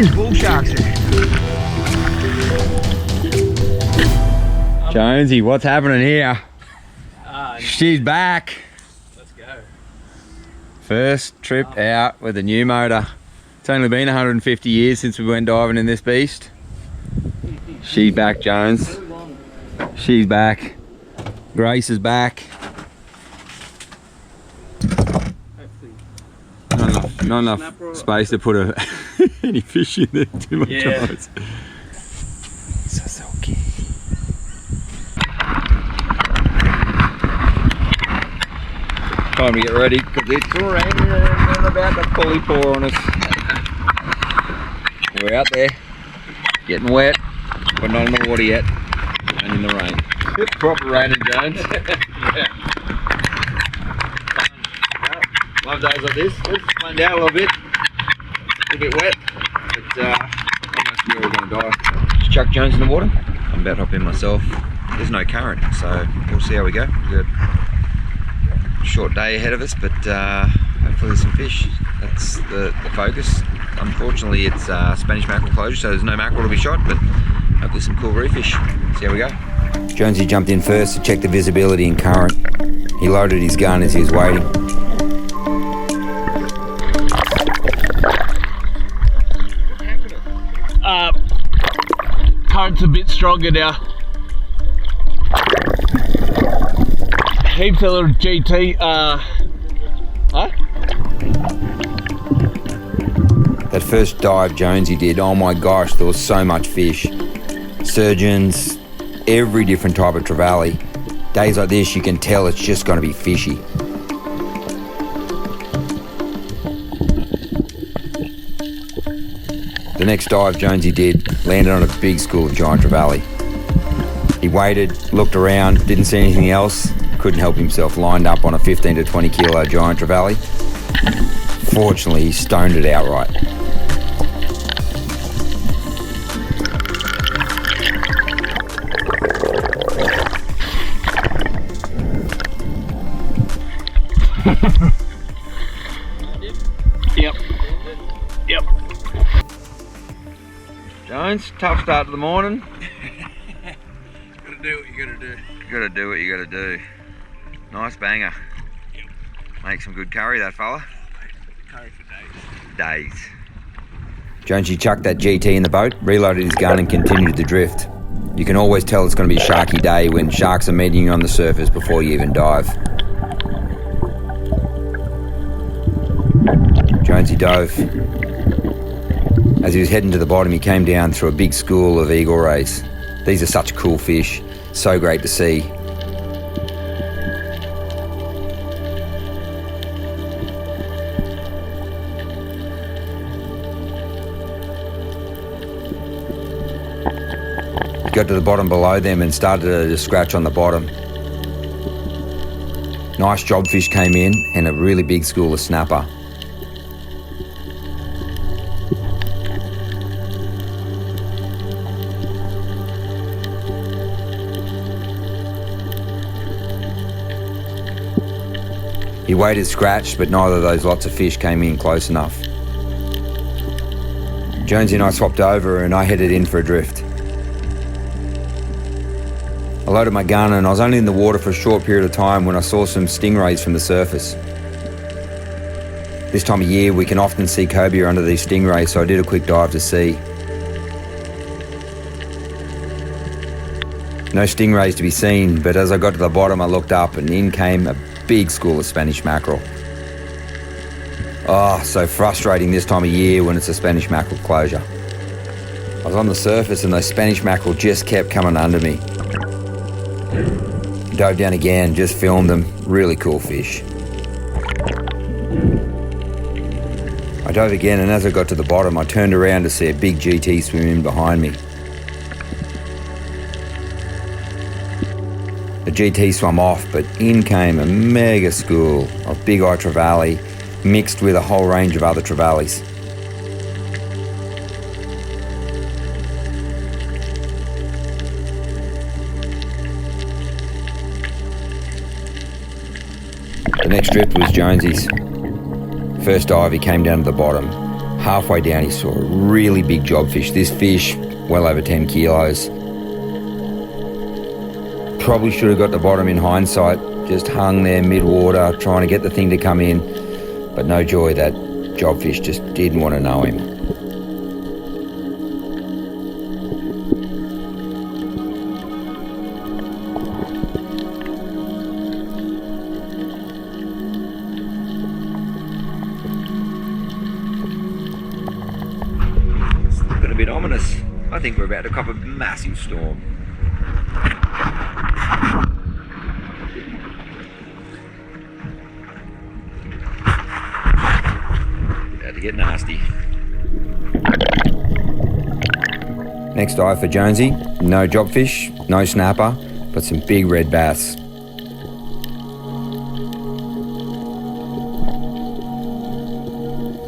There's bull sharks there. Jonesy, what's happening here? She's back. Let's go. First trip out with a new motor. It's only been 150 years since we went diving in this beast. She's back, Jones. She's back. Grace is back. Not enough space to put any fish in there. Too much eyes. So silky. Time to get ready because it's raining and about to fully pour on us. We're out there getting wet, but not in the water yet, and in the rain. It's proper raining, Jones. Yeah. Love days like this. It's flamed out a little bit wet, but almost near we're going to die. Just chuck Jones in the water. I'm about to hop in myself. There's no current, so we'll see how we go. We've got a short day ahead of us, but hopefully there's some fish. That's the focus. Unfortunately, it's Spanish mackerel closure, so there's no mackerel to be shot, but hopefully some cool reef fish. See how we go. Jonesy jumped in first to check the visibility and current. He loaded his gun as he was waiting. Current's a bit stronger now. Heaps of little GT, That first dive Jonesy did, oh my gosh, there was so much fish. Surgeons, every different type of trevally. Days like this, you can tell it's just going to be fishy. The next dive Jonesy did landed on a big school of giant trevally. He waited, looked around, didn't see anything else, couldn't help himself, lined up on a 15 to 20 kilo giant trevally. Fortunately, he stoned it outright. Yep. Jones, tough start to the morning. Gotta do what you gotta do. Gotta do what you gotta do. Nice banger. Yep. Make some good curry, that fella. Curry for Days. Jonesy chucked that GT in the boat, reloaded his gun and continued the drift. You can always tell it's going to be a sharky day when sharks are meeting you on the surface before you even dive. Jonesy dove. As he was heading to the bottom, he came down through a big school of eagle rays. These are such cool fish, so great to see. He got to the bottom below them and started to scratch on the bottom. Nice job fish came in and a really big school of snapper. He waited, scratched, but neither of those lots of fish came in close enough. Jonesy and I swapped over and I headed in for a drift. I loaded my gun and I was only in the water for a short period of time when I saw some stingrays from the surface. This time of year we can often see cobia under these stingrays, so I did a quick dive to see. No stingrays to be seen, but as I got to the bottom I looked up and in came a big school of Spanish mackerel. Oh, so frustrating this time of year when it's a Spanish mackerel closure. I was on the surface and those Spanish mackerel just kept coming under me. Dove down again, just filmed them. Really cool fish. I dove again and as I got to the bottom I turned around to see a big GT swim in behind me. The GT swam off, but in came a mega school of big eye trevally mixed with a whole range of other trevallies. The next drift was Jonesy's. First dive he came down to the bottom, Halfway down he saw a really big jobfish. This fish, well over 10 kilos. Probably should have got the bottom in hindsight. Just hung there mid-water trying to get the thing to come in. But no joy, that jobfish just didn't want to know him. A bit ominous. I think we're about to cop a massive storm. About to get nasty. Next dive for Jonesy. No jobfish, no snapper, but some big red bass.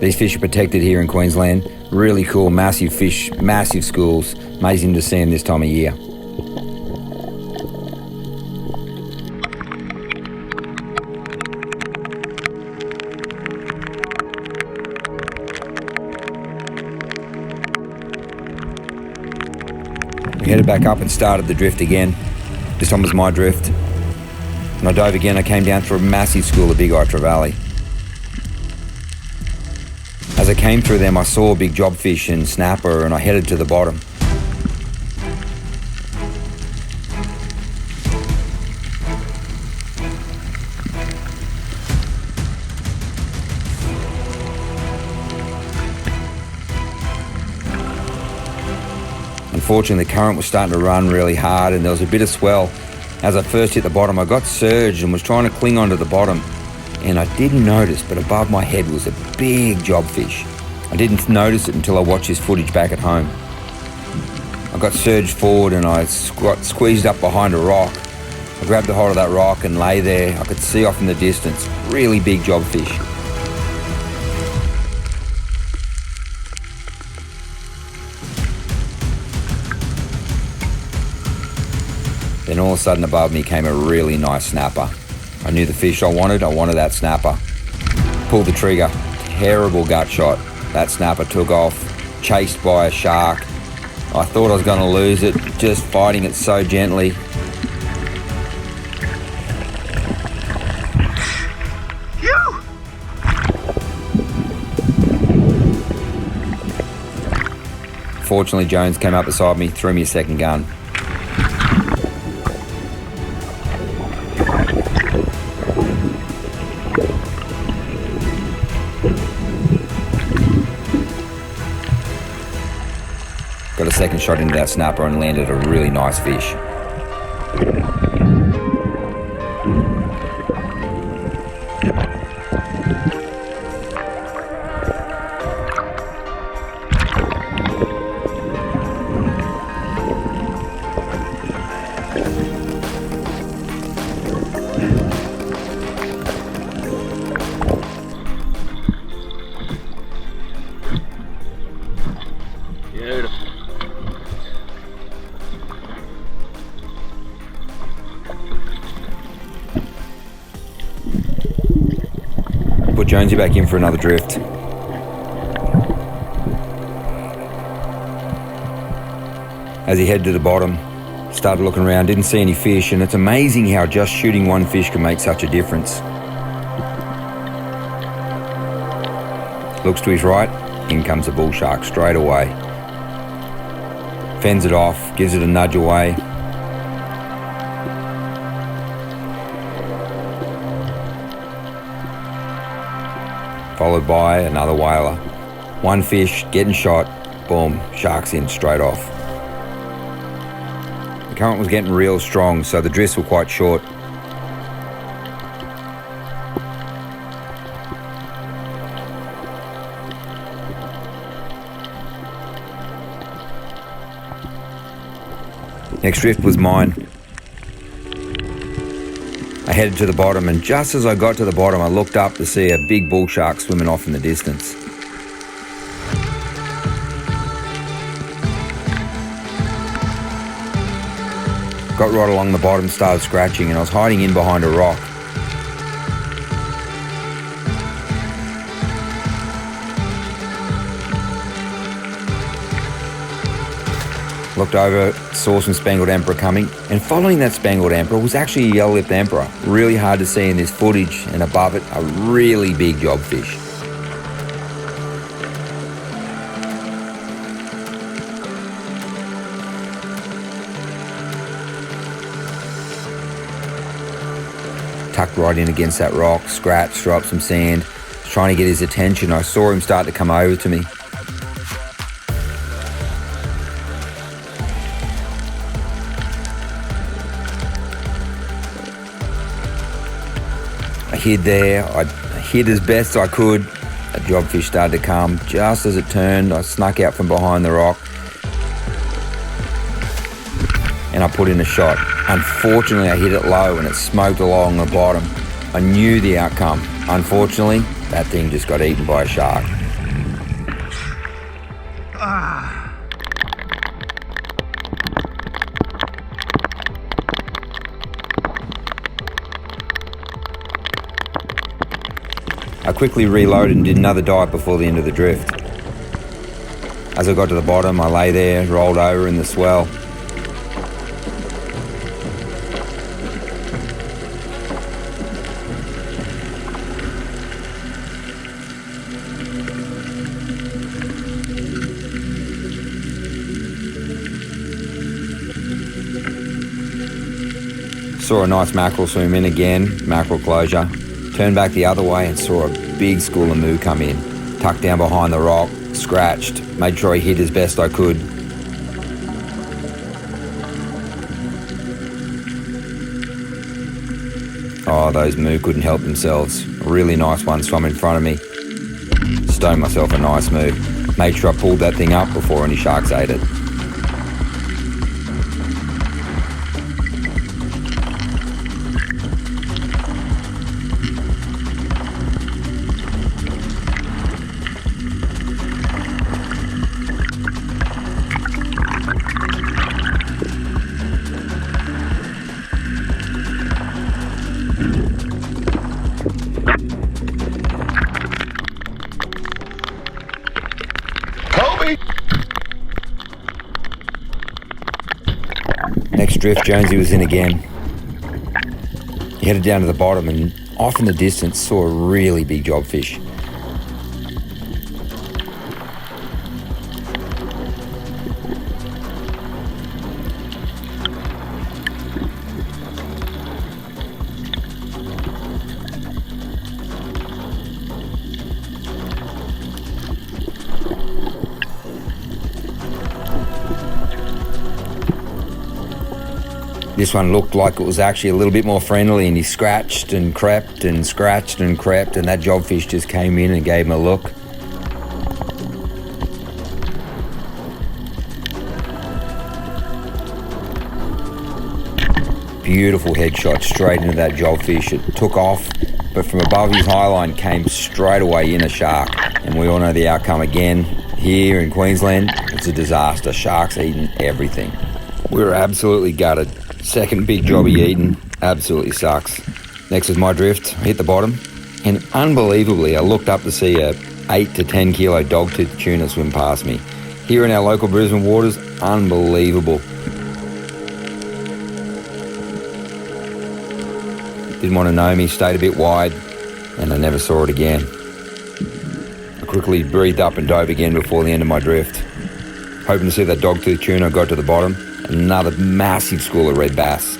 These fish are protected here in Queensland. Really cool, massive fish, massive schools. Amazing to see them this time of year. We headed back up and started the drift again. This one was my drift. When I dove again, I came down through a massive school of big eye trevally. As I came through them, I saw a big jobfish and snapper, and I headed to the bottom. Unfortunately, the current was starting to run really hard and there was a bit of swell. As I first hit the bottom, I got surged and was trying to cling onto the bottom. And I didn't notice, but above my head was a big jobfish. I didn't notice it until I watched this footage back at home. I got surged forward and I squeezed up behind a rock. I grabbed the hold of that rock and lay there. I could see off in the distance, really big jobfish. Then all of a sudden above me came a really nice snapper. I knew the fish I wanted that snapper. Pulled the trigger, terrible gut shot. That snapper took off, chased by a shark. I thought I was going to lose it, just fighting it so gently. Phew! Fortunately, Jones came up beside me, threw me a second gun. Got a second shot into that snapper and landed a really nice fish. Beautiful. Put Jonesy back in for another drift. As he headed to the bottom, started looking around, didn't see any fish, and it's amazing how just shooting one fish can make such a difference. Looks to his right, in comes a bull shark straight away. Fends it off, gives it a nudge away. Followed by another whaler. One fish, getting shot, boom, shark's in straight off. The current was getting real strong, so the drifts were quite short. Next drift was mine. I headed to the bottom, and just as I got to the bottom, I looked up to see a big bull shark swimming off in the distance. Got right along the bottom, started scratching, and I was hiding in behind a rock. Looked over, saw some spangled emperor coming, and following that spangled emperor was actually a yellow-lipped emperor. Really hard to see in this footage, and above it, a really big jobfish. Tucked right in against that rock, scratched, threw up some sand, trying to get his attention. I saw him start to come over to me. I hid there, I hid as best I could. A jobfish started to come. Just as it turned, I snuck out from behind the rock and I put in a shot. Unfortunately, I hit it low and it smoked along the bottom. I knew the outcome. Unfortunately, that thing just got eaten by a shark. I quickly reloaded and did another dive before the end of the drift. As I got to the bottom, I lay there, rolled over in the swell. Saw a nice mackerel swim in again, mackerel closure. Turned back the other way and saw a big school of moo come in. Tucked down behind the rock, scratched, made sure I hit as best I could. Oh, those moo couldn't help themselves. A really nice one swam in front of me. Stoned myself a nice moo. Made sure I pulled that thing up before any sharks ate it. Next drift, Jonesy was in again. He headed down to the bottom and off in the distance saw a really big jobfish. This one looked like it was actually a little bit more friendly, and he scratched and crept and scratched and crept, and that jobfish just came in and gave him a look. Beautiful headshot straight into that jobfish. It took off, but from above his highline came straight away in a shark. And we all know the outcome again. Here in Queensland, it's a disaster. Sharks eating everything. We were absolutely gutted. Second big jobby eaten, absolutely sucks. Next was my drift, I hit the bottom, and unbelievably I looked up to see a 8 to 10 kilo dogtooth tuna swim past me. Here in our local Brisbane waters, unbelievable. Didn't want to know me, stayed a bit wide, and I never saw it again. I quickly breathed up and dove again before the end of my drift. Hoping to see that dogtooth tuna, I got to the bottom. Another massive school of red bass.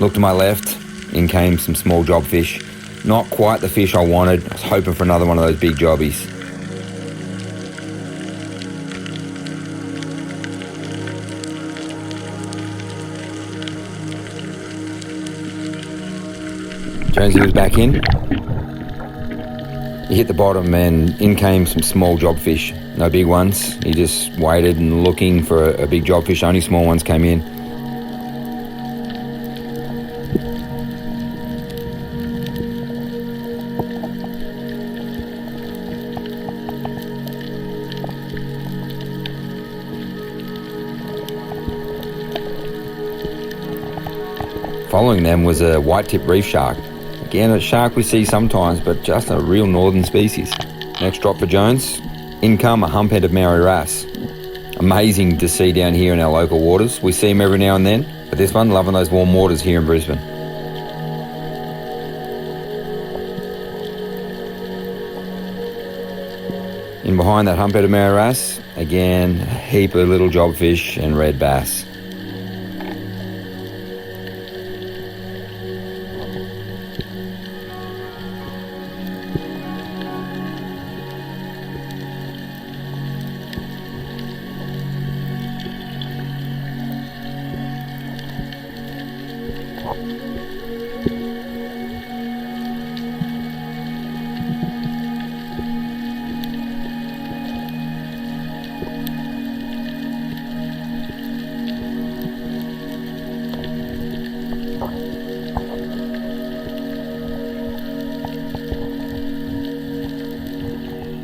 Looked to my left, in came some small jobfish. Not quite the fish I wanted. I was hoping for another one of those big jobbies. Jonesy was back in. He hit the bottom and in came some small jobfish. No big ones. He just waited and looking for a big jobfish. Only small ones came in. Following them was a white-tip reef shark. Again, a shark we see sometimes, but just a real northern species. Next drop for Jones. In come a hump-headed Maori wrasse. Amazing to see down here in our local waters. We see them every now and then, but this one, loving those warm waters here in Brisbane. In behind that hump-headed Maori wrasse, again, a heap of little jobfish and red bass.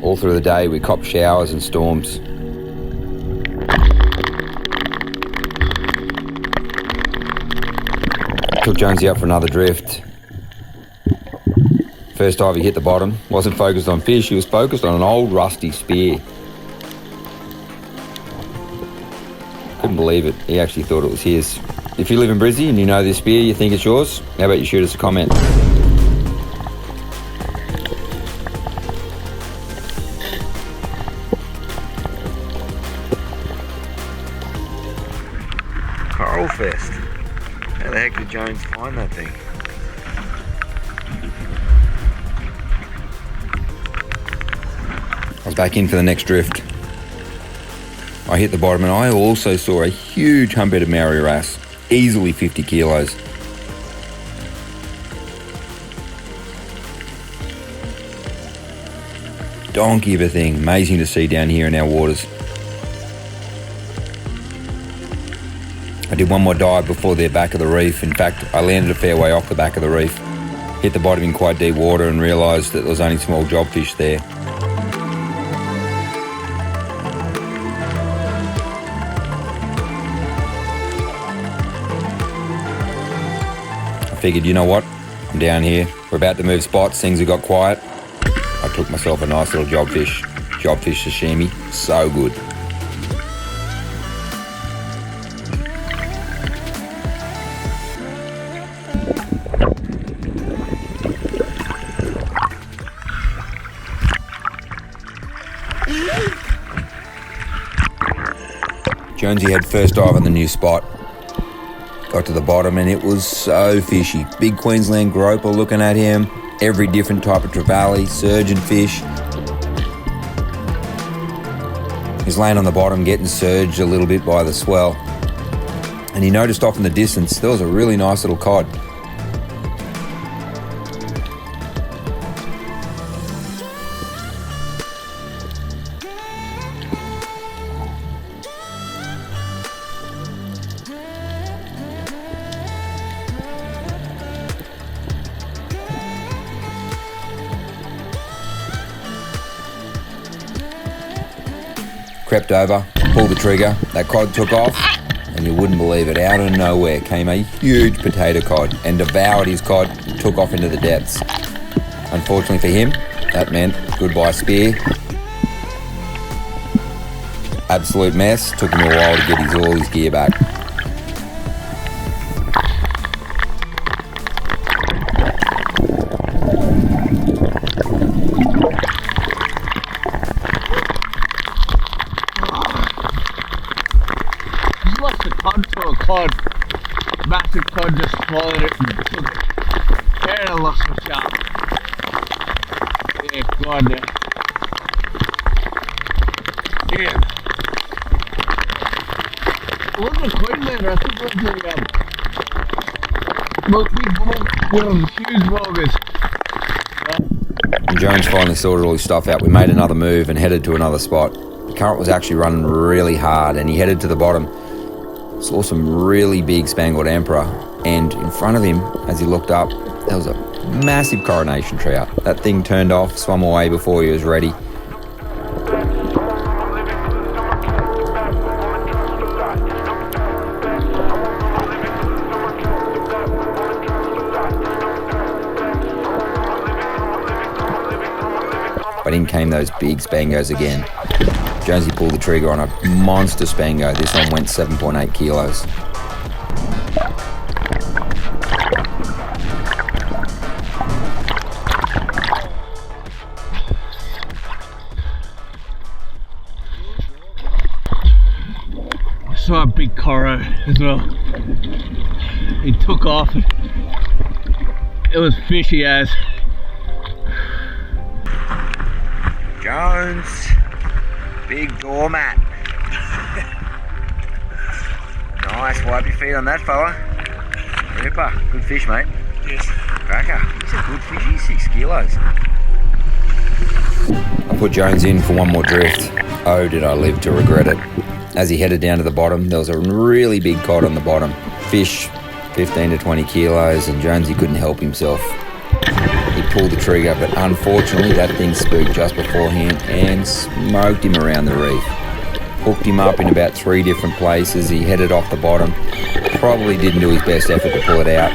All through the day we cop showers and storms. Took Jonesy up for another drift. First dive he hit the bottom. Wasn't focused on fish, he was focused on an old rusty spear. Couldn't believe it, he actually thought it was his. If you live in Brizzy and you know this spear, you think it's yours, how about you shoot us a comment? Coral Fest. How the heck did Jones find that thing? I was back in for the next drift. I hit the bottom and I also saw a huge hump-headed Maori wrasse, easily 50 kilos. Donkey of a thing, amazing to see down here in our waters. I did one more dive before the back of the reef. In fact, I landed a fair way off the back of the reef. Hit the bottom in quite deep water and realised that there was only small jobfish there. I figured, you know what? I'm down here. We're about to move spots. Things have got quiet. I took myself a nice little jobfish sashimi. So good. Jonesy had first dive on the new spot. Got to the bottom and it was so fishy. Big Queensland groper looking at him. Every different type of trevally, surgeon fish. He's laying on the bottom getting surged a little bit by the swell. And he noticed off in the distance there was a really nice little cod. Crept over, pulled the trigger, that cod took off, and you wouldn't believe it, out of nowhere came a huge potato cod and devoured his cod and took off into the depths. Unfortunately for him, that meant goodbye spear. Absolute mess, took him a while to get all his gear back. Cod, massive cod just swallowed it and took it. There, I lost my shot. Yeah, God, yeah. Yeah. It wasn't a Queenslander, I think it was most big bulls, huge bulgars. When Jones finally sorted all his stuff out, we made another move and headed to another spot. The current was actually running really hard and he headed to the bottom. Saw some really big Spangled Emperor, and in front of him, as he looked up, there was a massive coronation trout. That thing turned off, swam away before he was ready. but in came those big spangos again. Jonesy pulled the trigger on a monster spango. This one went 7.8 kilos. I saw a big corro as well. He took off. It was fishy as. Jones, big doormat. Nice, wipe your feet on that fella. Ripper, good fish, mate. Yes. Cracker, he's a good fish, he's 6 kilos. I put Jones in for one more drift. Oh, did I live to regret it. As he headed down to the bottom, there was a really big cod on the bottom. Fish, 15 to 20 kilos, and Jonesy couldn't help himself. He pulled the trigger, but unfortunately that thing spooked just beforehand and smoked him around the reef. Hooked him up in about 3 different places. He headed off the bottom. Probably didn't do his best effort to pull it out.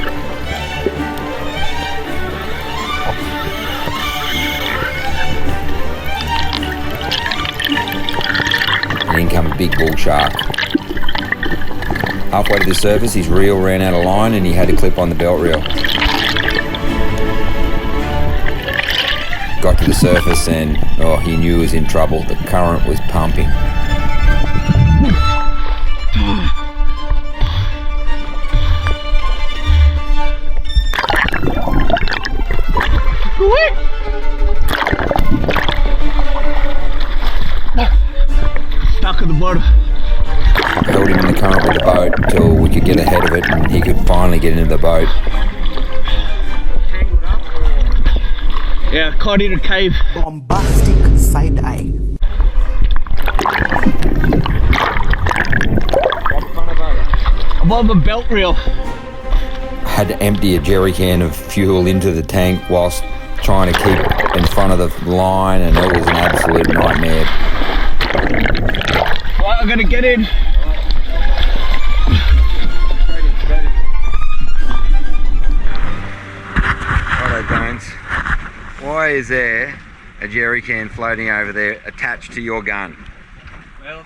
And in came a big bull shark. Halfway to the surface, his reel ran out of line and he had to clip on the belt reel. Got to the surface and he knew he was in trouble. The current was pumping. Stuck at the bottom. I held him in the current with the boat until we could get ahead of it and he could finally get into the boat. Yeah, caught in a cave. Bombastic side eye. Above a belt reel. I had to empty a jerry can of fuel into the tank whilst trying to keep in front of the line, and it was an absolute nightmare. Right, I'm gonna get in. Righto, Jones. Why is there a jerry can floating over there attached to your gun? Well,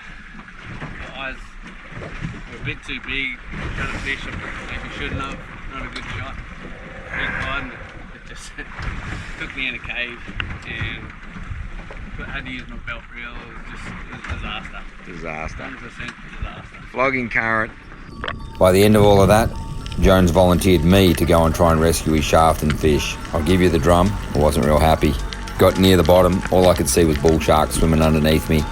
the eyes were a bit too big, trying to fish them, maybe shouldn't have, not a good shot. Big cod, it just took me in a cave and I had to use my belt reel. It was a disaster. Disaster. 100% disaster. Flogging current. By the end of all of that, Jones volunteered me to go and try and rescue his shaft and fish. I'll give you the drum, I wasn't real happy. Got near the bottom, all I could see was bull sharks swimming underneath me.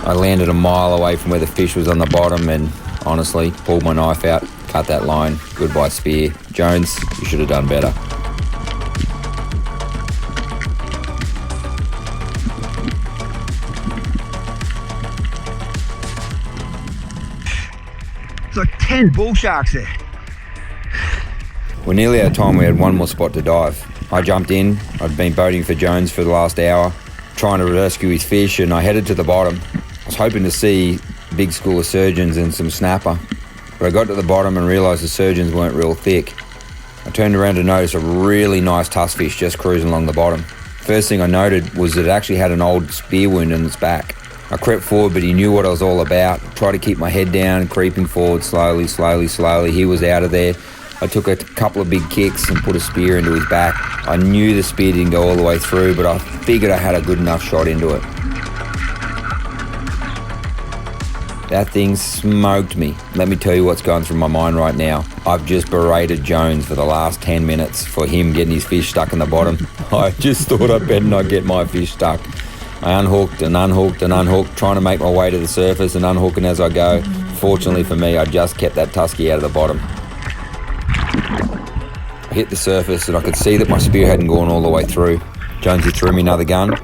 I landed a mile away from where the fish was on the bottom and honestly pulled my knife out, cut that line. Goodbye, spear. Jones, you should have done better. It's like 10 bull sharks there. We're nearly out of time. We had one more spot to dive. I jumped in. I'd been boating for Jones for the last hour, trying to rescue his fish, and I headed to the bottom. I was hoping to see a big school of surgeons and some snapper, but I got to the bottom and realised the surgeons weren't real thick. I turned around to notice a really nice tuskfish just cruising along the bottom. First thing I noted was that it actually had an old spear wound in its back. I crept forward, but he knew what I was all about. Tried to keep my head down, creeping forward slowly. He was out of there. I took a couple of big kicks and put a spear into his back. I knew the spear didn't go all the way through, but I figured I had a good enough shot into it. That thing smoked me. Let me tell you what's going through my mind right now. I've just berated Jones for the last 10 minutes for him getting his fish stuck in the bottom. I just thought I better not get my fish stuck. I unhooked and unhooked and unhooked, trying to make my way to the surface and unhooking as I go. Fortunately for me, I just kept that tusky out of the bottom. I hit the surface and I could see that my spear hadn't gone all the way through. Jonesy threw me another gun.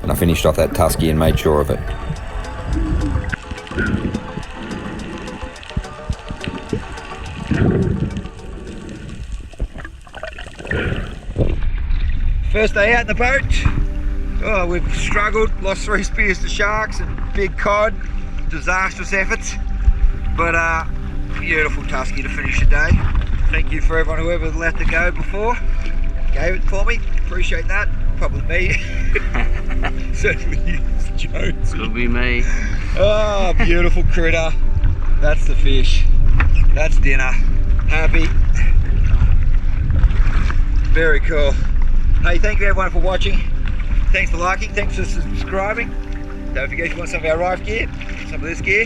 And I finished off that tusky and made sure of it. First day out in the boat. Oh, we've struggled, lost 3 spears to sharks and big cod, disastrous efforts, but beautiful tusky to finish the day. Thank you for everyone whoever let it go before, gave it for me, appreciate that. Probably me. Certainly Jones. It'll be me. Oh, beautiful critter. That's the fish. That's dinner. Happy. Very cool. Hey, thank you everyone for watching. Thanks for liking, thanks for subscribing. Don't forget if you want some of our life gear, some of this gear,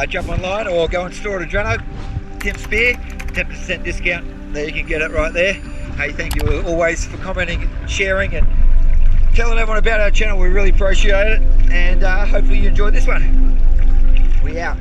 jump online or go and store it at Adreno. Tim Spear, 10% discount. There you can get it right there. Hey, thank you always for commenting, sharing and telling everyone about our channel. We really appreciate it, and hopefully you enjoyed this one. We out.